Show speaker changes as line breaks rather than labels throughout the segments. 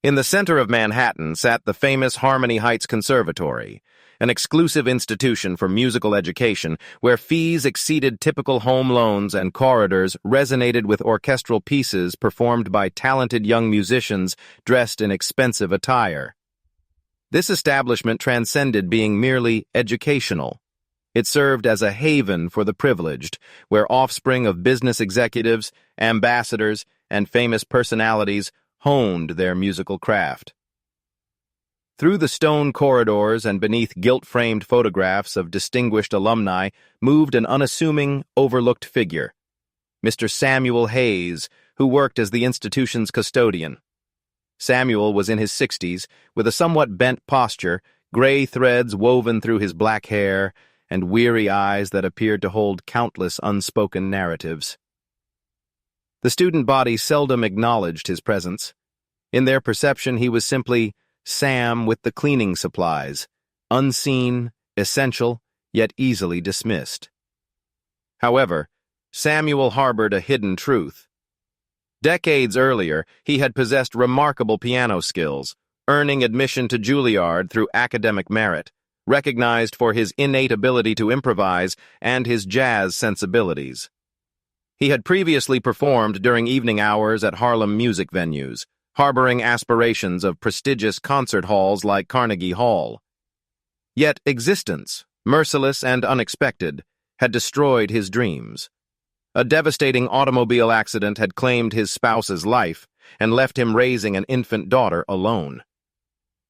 In the center of Manhattan sat the famous Harmony Heights Conservatory, an exclusive institution for musical education where fees exceeded typical home loans and corridors resonated with orchestral pieces performed by talented young musicians dressed in expensive attire. This establishment transcended being merely educational. It served as a haven for the privileged, where offspring of business executives, ambassadors, and famous personalities honed their musical craft. Through the stone corridors and beneath gilt-framed photographs of distinguished alumni moved an unassuming, overlooked figure, Mr. Samuel Hayes, who worked as the institution's custodian. Samuel was in his 60s, with a somewhat bent posture, gray threads woven through his black hair, and weary eyes that appeared to hold countless unspoken narratives. The student body seldom acknowledged his presence. In their perception, he was simply Sam with the cleaning supplies, unseen, essential, yet easily dismissed. However, Samuel harbored a hidden truth. Decades earlier, he had possessed remarkable piano skills, earning admission to Juilliard through academic merit, recognized for his innate ability to improvise and his jazz sensibilities. He had previously performed during evening hours at Harlem music venues, harboring aspirations of prestigious concert halls like Carnegie Hall. Yet existence, merciless and unexpected, had destroyed his dreams. A devastating automobile accident had claimed his spouse's life and left him raising an infant daughter alone.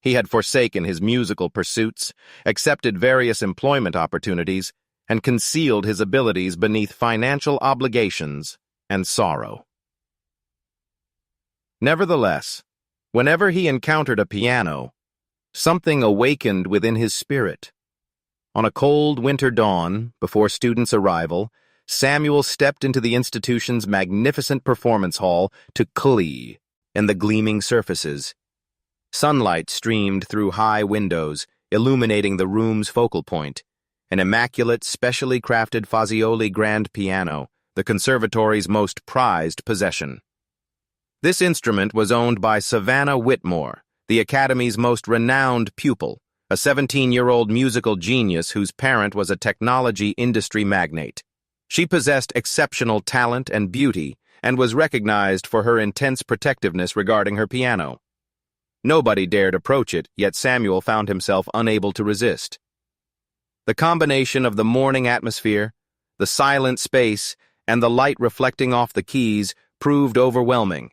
He had forsaken his musical pursuits, accepted various employment opportunities, and concealed his abilities beneath financial obligations and sorrow. Nevertheless, whenever he encountered a piano, something awakened within his spirit. On a cold winter dawn, before students' arrival, Samuel stepped into the institution's magnificent performance hall to glee in the gleaming surfaces. Sunlight streamed through high windows, illuminating the room's focal point, an immaculate, specially crafted Fazioli grand piano, the conservatory's most prized possession. This instrument was owned by Savannah Whitmore, the Academy's most renowned pupil, a 17-year-old musical genius whose parent was a technology industry magnate. She possessed exceptional talent and beauty and was recognized for her intense protectiveness regarding her piano. Nobody dared approach it, yet Samuel found himself unable to resist. The combination of the morning atmosphere, the silent space, and the light reflecting off the keys proved overwhelming.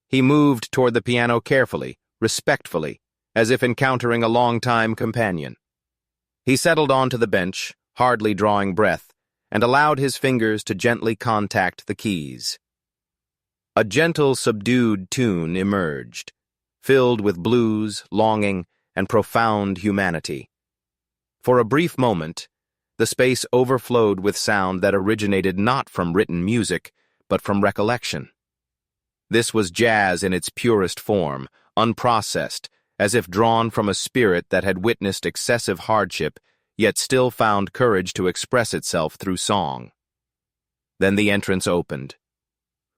He moved toward the piano carefully, respectfully, as if encountering a long-time companion. He settled onto the bench, hardly drawing breath, and allowed his fingers to gently contact the keys. A gentle, subdued tune emerged, filled with blues, longing, and profound humanity. For a brief moment, the space overflowed with sound that originated not from written music, but from recollection. This was jazz in its purest form, unprocessed, as if drawn from a spirit that had witnessed excessive hardship, yet still found courage to express itself through song. Then the entrance opened.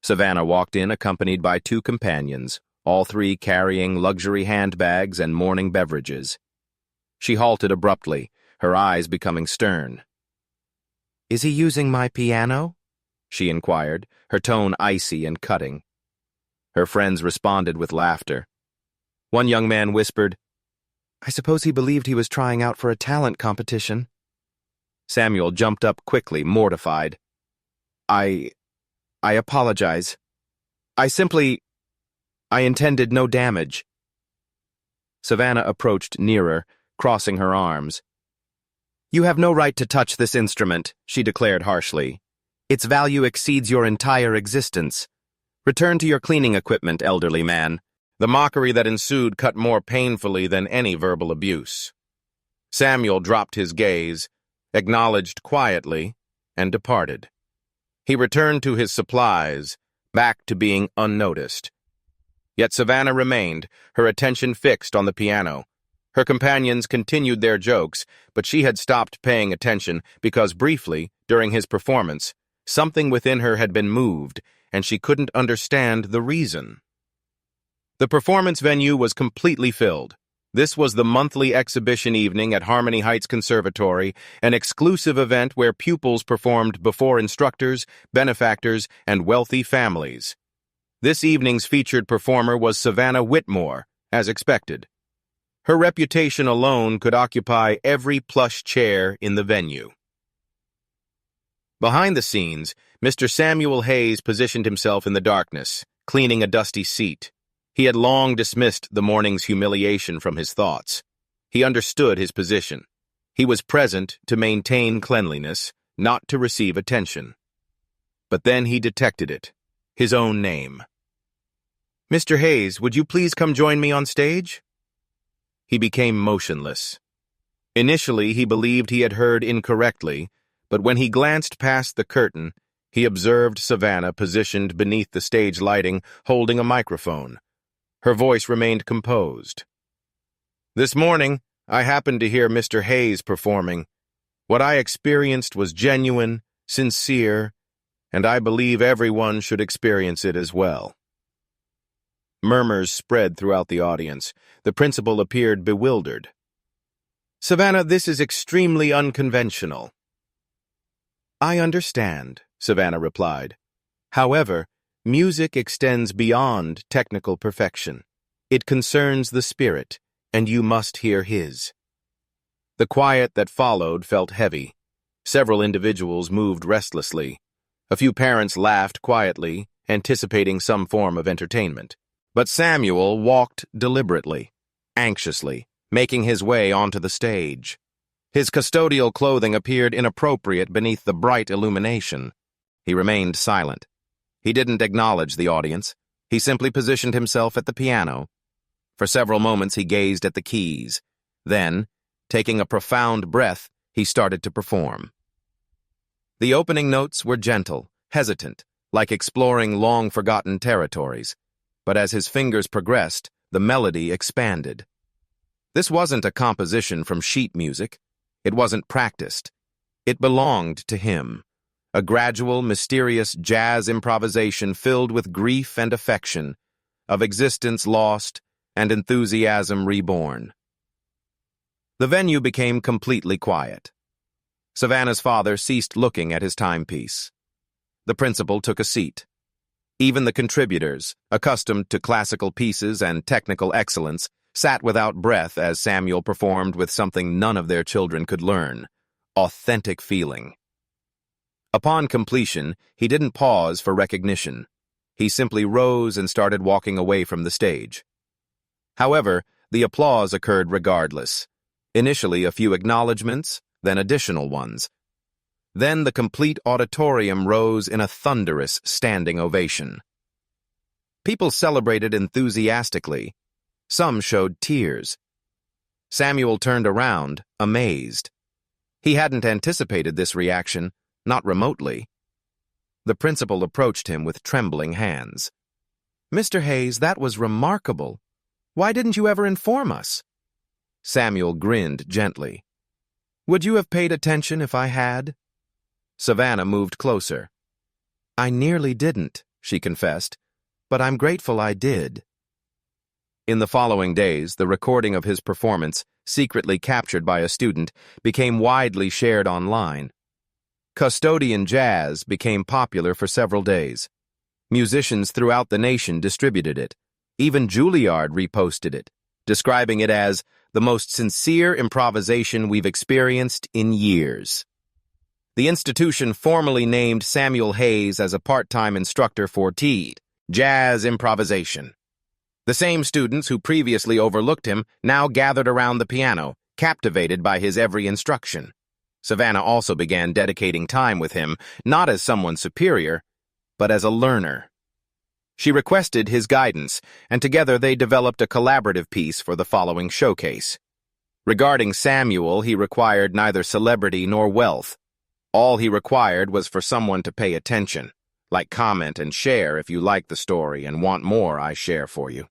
Savannah walked in accompanied by two companions, all three carrying luxury handbags and morning beverages. She halted abruptly, her eyes becoming stern. "Is he using my piano?" she inquired, her tone icy and cutting. Her friends responded with laughter. One young man whispered, "I suppose he believed he was trying out for a talent competition." Samuel jumped up quickly, mortified. I apologize. I intended no damage." Savannah approached nearer, crossing her arms. "You have no right to touch this instrument," she declared harshly. "Its value exceeds your entire existence. Return to your cleaning equipment, elderly man." The mockery that ensued cut more painfully than any verbal abuse. Samuel dropped his gaze, acknowledged quietly, and departed. He returned to his supplies, back to being unnoticed. Yet Savannah remained, her attention fixed on the piano. Her companions continued their jokes, but she had stopped paying attention because briefly, during his performance, something within her had been moved, and she couldn't understand the reason. The performance venue was completely filled. This was the monthly exhibition evening at Harmony Heights Conservatory, an exclusive event where pupils performed before instructors, benefactors, and wealthy families. This evening's featured performer was Savannah Whitmore, as expected. Her reputation alone could occupy every plush chair in the venue. Behind the scenes, Mr. Samuel Hayes positioned himself in the darkness, cleaning a dusty seat. He had long dismissed the morning's humiliation from his thoughts. He understood his position. He was present to maintain cleanliness, not to receive attention. But then he detected it, his own name. "Mr. Hayes, would you please come join me on stage?" He became motionless. Initially, he believed he had heard incorrectly, but when he glanced past the curtain, he observed Savannah positioned beneath the stage lighting, holding a microphone. Her voice remained composed. "This morning, I happened to hear Mr. Hayes performing. What I experienced was genuine, sincere, and I believe everyone should experience it as well." Murmurs spread throughout the audience. The principal appeared bewildered. "Savannah, this is extremely unconventional." "I understand," Savannah replied. "However, music extends beyond technical perfection. It concerns the spirit, and you must hear his." The quiet that followed felt heavy. Several individuals moved restlessly. A few parents laughed quietly, anticipating some form of entertainment. But Samuel walked deliberately, anxiously, making his way onto the stage. His custodial clothing appeared inappropriate beneath the bright illumination. He remained silent. He didn't acknowledge the audience. He simply positioned himself at the piano. For several moments he gazed at the keys. Then, taking a profound breath, he started to perform. The opening notes were gentle, hesitant, like exploring long-forgotten territories. But as his fingers progressed, the melody expanded. This wasn't a composition from sheet music. It wasn't practiced. It belonged to him, a gradual, mysterious jazz improvisation filled with grief and affection, of existence lost and enthusiasm reborn. The venue became completely quiet. Savannah's father ceased looking at his timepiece. The principal took a seat. Even the contributors, accustomed to classical pieces and technical excellence, sat without breath as Samuel performed with something none of their children could learn: authentic feeling. Upon completion, he didn't pause for recognition. He simply rose and started walking away from the stage. However, the applause occurred regardless. Initially, a few acknowledgments, then additional ones. Then the complete auditorium rose in a thunderous standing ovation. People celebrated enthusiastically. Some showed tears. Samuel turned around, amazed. He hadn't anticipated this reaction, not remotely. The principal approached him with trembling hands. "Mr. Hayes, that was remarkable. Why didn't you ever inform us?" Samuel grinned gently. "Would you have paid attention if I had?" Savannah moved closer. "I nearly didn't," she confessed, "but I'm grateful I did." In the following days, the recording of his performance, secretly captured by a student, became widely shared online. Custodian jazz became popular for several days. Musicians throughout the nation distributed it. Even Juilliard reposted it, describing it as the most sincere improvisation we've experienced in years. The institution formally named Samuel Hayes as a part-time instructor for jazz improvisation. The same students who previously overlooked him now gathered around the piano, captivated by his every instruction. Savannah also began dedicating time with him, not as someone superior, but as a learner. She requested his guidance, and together they developed a collaborative piece for the following showcase. Regarding Samuel, he required neither celebrity nor wealth. All he required was for someone to pay attention, like comment and share if you like the story and want more I share for you.